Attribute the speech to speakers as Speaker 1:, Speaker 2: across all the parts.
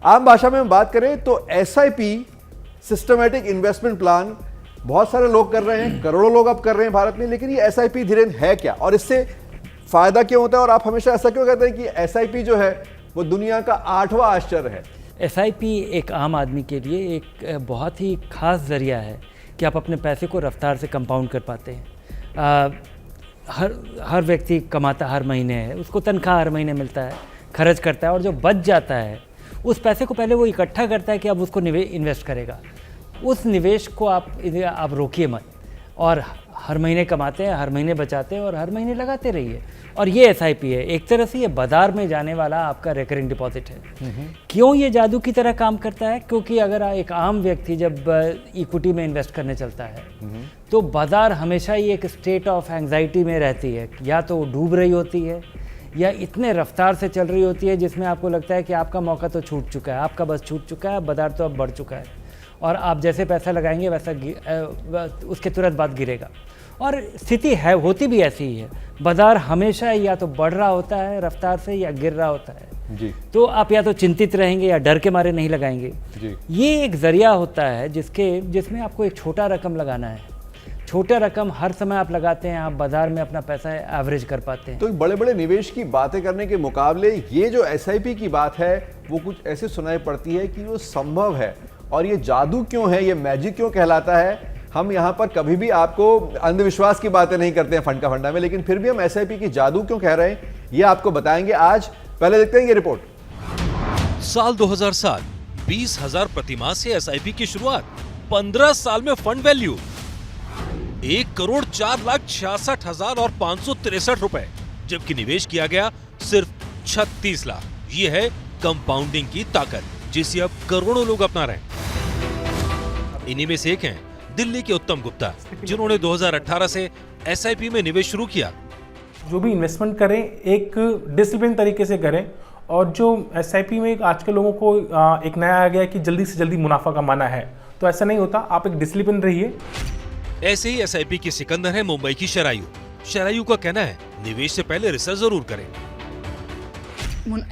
Speaker 1: आम भाषा में हम बात करें तो एसआईपी, सिस्टमैटिक इन्वेस्टमेंट प्लान, बहुत सारे लोग कर रहे हैं, करोड़ों लोग अब कर रहे हैं भारत में, लेकिन ये एसआईपी धीरेन है क्या और इससे फायदा क्यों होता है? और आप हमेशा ऐसा क्यों कहते हैं कि एसआईपी जो है वो दुनिया का 8वां आश्चर्य है?
Speaker 2: एसआईपी एक आम आदमी के लिए एक बहुत ही खास ज़रिया है कि आप अपने पैसे को रफ्तार से कंपाउंड कर पाते हैं। हर व्यक्ति कमाता हर महीने है, उसको तनख्वाह हर महीने मिलता है, खर्च करता है और जो बच जाता है उस पैसे को पहले वो इकट्ठा करता है कि अब उसको इन्वेस्ट करेगा। उस निवेश को आप रोकिए मत और हर महीने कमाते हैं, हर महीने बचाते हैं और हर महीने लगाते रहिए। और ये एसआईपी है, एक तरह से ये बाजार में जाने वाला आपका रिकरिंग डिपॉजिट है। क्यों ये जादू की तरह काम करता है? क्योंकि अगर एक आम व्यक्ति जब इक्विटी में इन्वेस्ट करने चलता है तो बाजार हमेशा ही एक स्टेट ऑफ एंग्जाइटी में रहती है, या तो वो डूब रही होती है या इतने रफ्तार से चल रही होती है जिसमें आपको लगता है कि आपका मौका तो छूट चुका है, आपका बस छूट चुका है, बाजार तो अब बढ़ चुका है और आप जैसे पैसा लगाएंगे वैसा उसके तुरंत बाद गिरेगा। और स्थिति है, होती भी ऐसी ही है। बाजार हमेशा या तो बढ़ रहा होता है रफ्तार से या गिर रहा होता है
Speaker 1: जी।
Speaker 2: तो आप या तो चिंतित रहेंगे या डर के मारे नहीं लगाएंगे
Speaker 1: जी।
Speaker 2: ये एक जरिया होता है जिसमें आपको एक छोटा रकम लगाना है। छोटा रकम हर समय आप लगाते हैं, आप बाजार में अपना पैसा एवरेज कर पाते हैं।
Speaker 1: तो बड़े बड़े निवेश की बातें करने के मुकाबले ये जो एसआईपी की बात है वो कुछ ऐसे सुनाई पड़ती है कि वो संभव है। और ये जादू क्यों है, ये मैजिक क्यों कहलाता है? हम यहाँ पर कभी भी आपको अंधविश्वास की बातें नहीं करते हैं फंड का फंडा में, लेकिन फिर भी हम एसआईपी की जादू क्यों कह रहे हैं ये आपको बताएंगे आज। पहले देखते हैं ये रिपोर्ट।
Speaker 3: साल 2007, 20,000 प्रतिमाह से एसआईपी की शुरुआत, 15 साल में फंड वैल्यू 1,04,66,563 रुपए, जबकि निवेश किया गया सिर्फ 36 लाख। ये है कंपाउंडिंग की ताकत जिसे अब करोड़ों लोग अपना रहे हैं। इन्हीं में से एक हैं दिल्ली के उत्तम गुप्ता, जिन्होंने 2018 से एसआईपी में निवेश शुरू किया।
Speaker 4: जो भी इन्वेस्टमेंट करें एक डिसिप्लिन तरीके से करें, और जो एसआईपी में आजकल लोगों को एक नया आ गया है कि जल्दी से जल्दी मुनाफा कमाना है, तो ऐसा नहीं होता। आप एक डिसिप्लिन रहिए।
Speaker 3: ऐसे ही एसआईपी की सिकंदर है मुंबई की शरायु। शरायु का कहना है निवेश से पहले रिसर्च जरूर करें।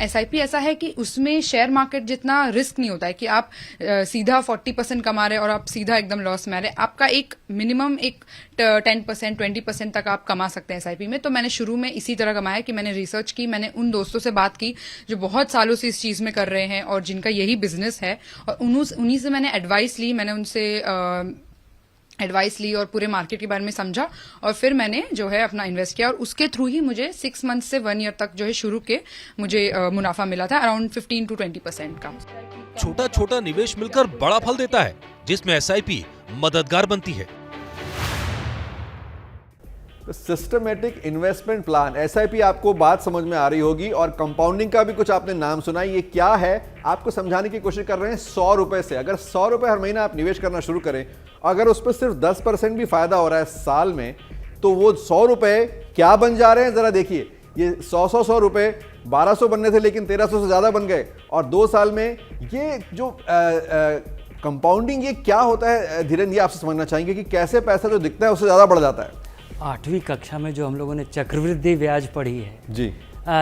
Speaker 5: एसआईपी ऐसा है कि उसमें शेयर मार्केट जितना रिस्क नहीं होता है कि आप सीधा 40% कमा रहे और आप सीधा एकदम लॉस में आ रहे। आपका एक मिनिमम एक 10% 20% तक आप कमा सकते हैं एसआईपी में। तो मैंने शुरू में इसी तरह कमाया कि मैंने रिसर्च की, मैंने उन दोस्तों से बात की जो बहुत सालों से इस चीज में कर रहे हैं और जिनका यही बिजनेस है, और उन्हीं से मैंने एडवाइस ली। मैंने उनसे एडवाइस ली और पूरे मार्केट के बारे में समझा और फिर मैंने जो है अपना इन्वेस्ट किया। और उसके थ्रू ही मुझे 6 मंथ से 1 ईयर तक जो है शुरू के मुझे मुनाफा मिला था अराउंड 15 to 20% का।
Speaker 3: छोटा छोटा निवेश मिलकर बड़ा फल देता है, जिसमें एसआईपी मददगार बनती है।
Speaker 1: सिस्टमैटिक इन्वेस्टमेंट प्लान, एसआईपी, आपको बात समझ में आ रही होगी। और कंपाउंडिंग का भी कुछ आपने नाम सुना, ये क्या है आपको समझाने की कोशिश कर रहे हैं। 100 रुपए से अगर 100 रुपए हर महीना आप निवेश करना शुरू करें, अगर उस पर सिर्फ 10% भी फायदा हो रहा है साल में, तो वो 100 रुपए क्या बन जा रहे हैं जरा देखिए। ये 100 रुपए 1200 बनने थे लेकिन 1300 से ज्यादा बन गए। और 2 साल में ये जो कंपाउंडिंग ये क्या होता है धीरेन्द्र, ये आपसे समझना चाहेंगे कि कैसे पैसा जो दिखता है उससे ज्यादा बढ़ जाता है।
Speaker 2: 8वीं कक्षा में जो हम लोगों ने चक्रवृद्धि ब्याज पढ़ी है
Speaker 1: जी,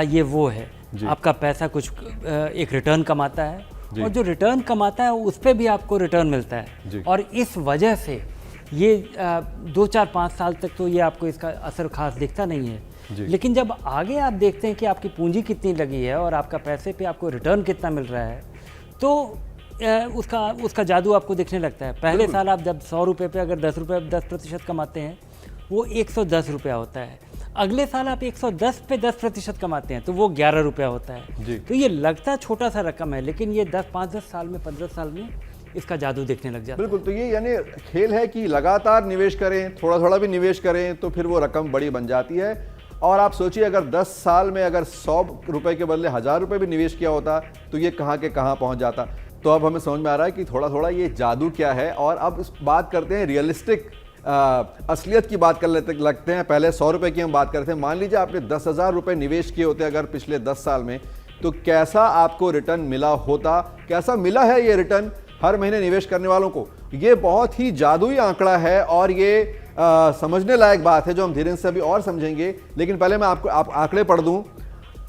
Speaker 2: ये वो है। आपका पैसा कुछ एक रिटर्न कमाता है और जो रिटर्न कमाता है उस पर भी आपको रिटर्न मिलता है। और इस वजह से ये 2, 4, 5 साल तक तो ये आपको इसका असर खास दिखता नहीं है, लेकिन जब आगे आप देखते हैं कि आपकी पूंजी कितनी लगी है और आपका पैसे पे आपको रिटर्न कितना मिल रहा है, तो उसका जादू आपको दिखने लगता है। पहले साल आप जब 100 रुपये पे अगर 10% कमाते हैं, वो 110 रुपया होता है। अगले साल आप 110 पे 10% कमाते हैं तो वो 11 रुपया होता है। तो ये लगता छोटा सा रकम है, लेकिन ये 5-10 साल में, 15 साल में इसका जादू देखने लग जाता है।
Speaker 1: बिल्कुल। तो ये यानी खेल है कि लगातार निवेश करें, थोड़ा थोड़ा भी निवेश करें तो फिर वो रकम बड़ी बन जाती है। और आप सोचिए अगर 10 साल में अगर 100 रुपए के बदले 1000 रुपए भी निवेश किया होता तो ये कहाँ के कहाँ पहुँच जाता। तो अब हमें समझ में आ रहा है कि थोड़ा थोड़ा ये जादू क्या है। और अब बात करते हैं रियलिस्टिक असलियत की बात कर लगते हैं। पहले 100 रुपए की हम बात करते हैं। मान लीजिए आपने 10,000 रुपए निवेश किए होते अगर पिछले 10 साल में, तो कैसा आपको रिटर्न मिला होता, कैसा मिला है ये रिटर्न हर महीने निवेश करने वालों को। ये बहुत ही जादुई आंकड़ा है और ये समझने लायक बात है जो हम धीरे से अभी और समझेंगे। लेकिन पहले मैं आपको आंकड़े पढ़ दूं।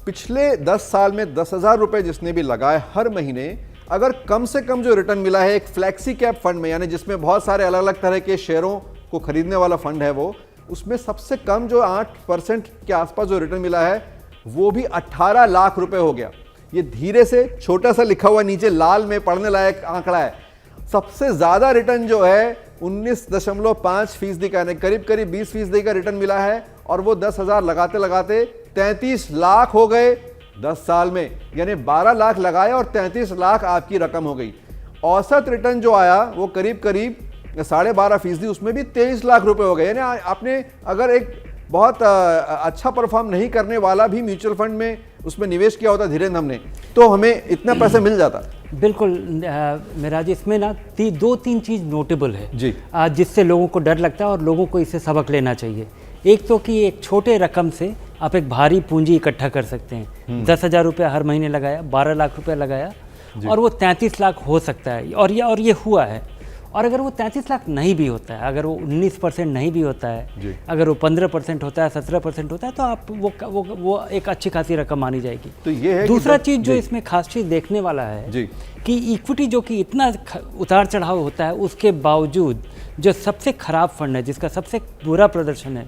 Speaker 1: पिछले 10 साल में 10,000 रुपए जिसने भी लगाए हर महीने, अगर कम से कम जो रिटर्न मिला है एक फ्लैक्सी कैप फंड में, यानी जिसमें बहुत सारे अलग अलग तरह के शेयरों को खरीदने वाला फंड है वो, उसमें सबसे कम जो 8% के आसपास जो रिटर्न मिला है वो भी 18 लाख रुपए हो गया। ये धीरे से छोटा सा लिखा हुआ नीचे लाल में पढ़ने लायक आंकड़ा है। सबसे ज्यादा रिटर्न जो है 19.5% का, यानी करीब करीब 20% का रिटर्न मिला है, और वो 10,000 लगाते लगाते 33 लाख हो गए 10 साल में। यानी 12 लाख लगाए और 33 लाख आपकी रकम हो गई। औसत रिटर्न जो आया वो करीब करीब 12.5%, उसमें भी 23 लाख रुपए हो गए। यानी आपने अगर एक बहुत अच्छा परफॉर्म नहीं करने वाला भी म्यूचुअल फंड में उसमें निवेश किया होता धीरेन्द्र हमने, तो हमें इतना पैसे मिल जाता।
Speaker 2: बिल्कुल मेरा जी, इसमें ना 2-3 चीज़ नोटेबल है
Speaker 1: जी,
Speaker 2: जिससे लोगों को डर लगता है और लोगों को इससे सबक लेना चाहिए। एक तो कि एक छोटे रकम से आप एक भारी पूंजी इकट्ठा कर सकते हैं। 10,000 रुपये हर महीने लगाया, 12 लाख रुपए लगाया और वो 33 लाख हो सकता है, और ये हुआ है। और अगर वो 33 लाख नहीं भी होता है, अगर वो 19% नहीं भी होता है, अगर वो 15% होता है, 17% होता है, तो आप वो एक अच्छी खासी रकम मानी जाएगी।
Speaker 1: तो ये है
Speaker 2: दूसरा चीज़ जो इसमें खास चीज़ देखने वाला है
Speaker 1: जी,
Speaker 2: कि इक्विटी जो कि इतना उतार चढ़ाव होता है, उसके बावजूद जो सबसे खराब फंड है, जिसका सबसे बुरा प्रदर्शन है,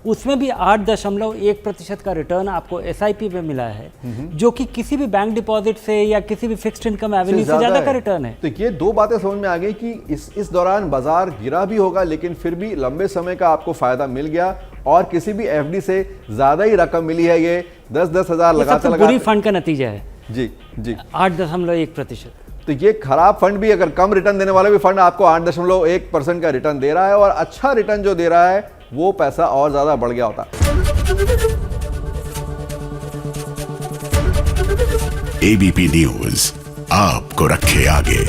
Speaker 2: उसमें भी 8.1% का रिटर्न आपको SIP में मिला है, जो कि किसी भी बैंक डिपॉजिट से या किसी भी फिक्स्ड इनकम एवेन्यू से ज़्यादा का रिटर्न है।
Speaker 1: तो ये दो बातें समझ में आ गई कि इस दौरान बाजार गिरा भी होगा, लेकिन फिर भी लंबे समय का आपको फायदा मिल गया, और किसी भी FD से ज़्यादा ही रकम मिली है। ये 10-10 हज़ार लगाते लगाते
Speaker 2: बुरी फंड का नतीजा है
Speaker 1: जी जी
Speaker 2: 8.1%।
Speaker 1: तो ये खराब फंड भी, अगर कम रिटर्न देने वाला भी फंड आपको 8.1% का रिटर्न दे रहा है, और अच्छा रिटर्न जो दे रहा है वो पैसा और ज्यादा बढ़ गया होता।
Speaker 6: ABP न्यूज आपको रखे आगे।